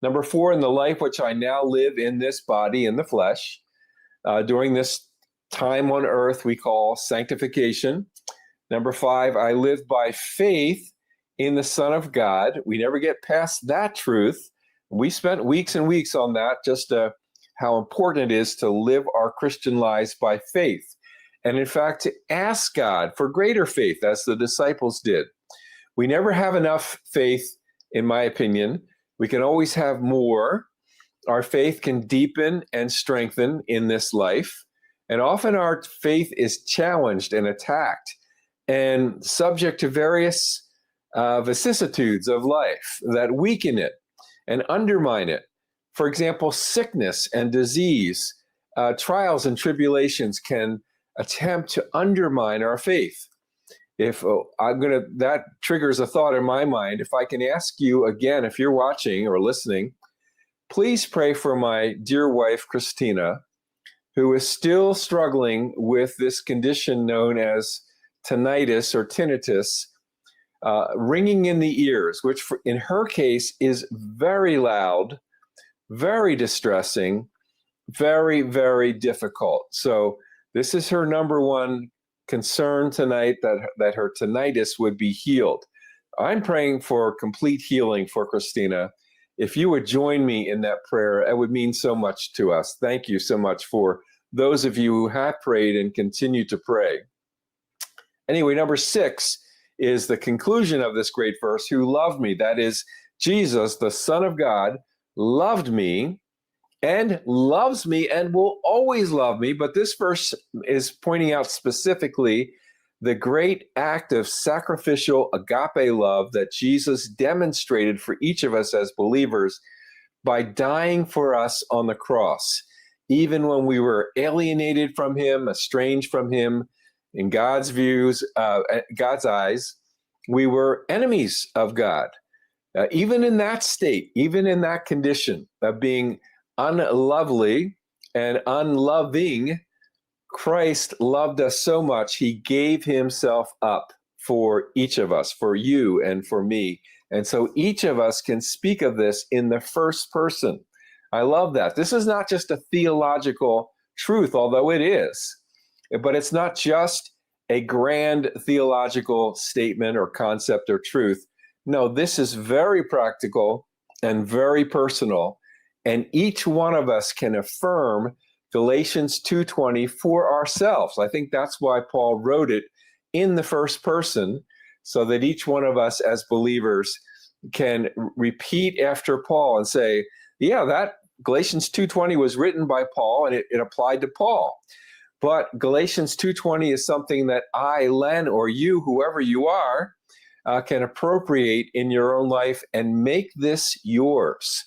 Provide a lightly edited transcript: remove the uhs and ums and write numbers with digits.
Number 4, in the life which I now live in this body, in the flesh, during this time on earth we call sanctification. Number 5, I live by faith in the Son of God. We never get past that truth. We spent weeks and weeks on that, just how important it is to live our Christian lives by faith. And in fact, to ask God for greater faith, as the disciples did. We never have enough faith, in my opinion. We can always have more. Our faith can deepen and strengthen in this life. And often our faith is challenged and attacked and subject to various vicissitudes of life that weaken it and undermine it. For example, sickness and disease, trials and tribulations can attempt to undermine our faith. That triggers a thought in my mind. If I can ask you again, if you're watching or listening, please pray for my dear wife, Christina, who is still struggling with this condition known as tinnitus or tinnitus, ringing in the ears, which in her case is very loud, very distressing, very, very difficult. So this is her number one concern tonight, that her tinnitus would be healed. I'm praying for complete healing for Christina. If you would join me in that prayer, it would mean so much to us. Thank you so much for those of you who have prayed and continue to pray. Anyway, number 6 is the conclusion of this great verse, who loved me. That is, Jesus, the Son of God, loved me and loves me and will always love me. But this verse is pointing out specifically the great act of sacrificial agape love that Jesus demonstrated for each of us as believers by dying for us on the cross. Even when we were alienated from him, estranged from him, in God's views, God's eyes, we were enemies of God. Even in that state, even in that condition of being unlovely and unloving, Christ loved us so much, he gave himself up for each of us, for you and for me. And so each of us can speak of this in the first person. I love that. This is not just a theological truth, although it is, but it's not just a grand theological statement or concept or truth. No, this is very practical and very personal. And each one of us can affirm Galatians 2:20 for ourselves. I think that's why Paul wrote it in the first person, so that each one of us as believers can repeat after Paul and say, yeah, that Galatians 2:20 was written by Paul and it applied to Paul. But Galatians 2:20 is something that I, Len, or you, whoever you are, can appropriate in your own life and make this yours.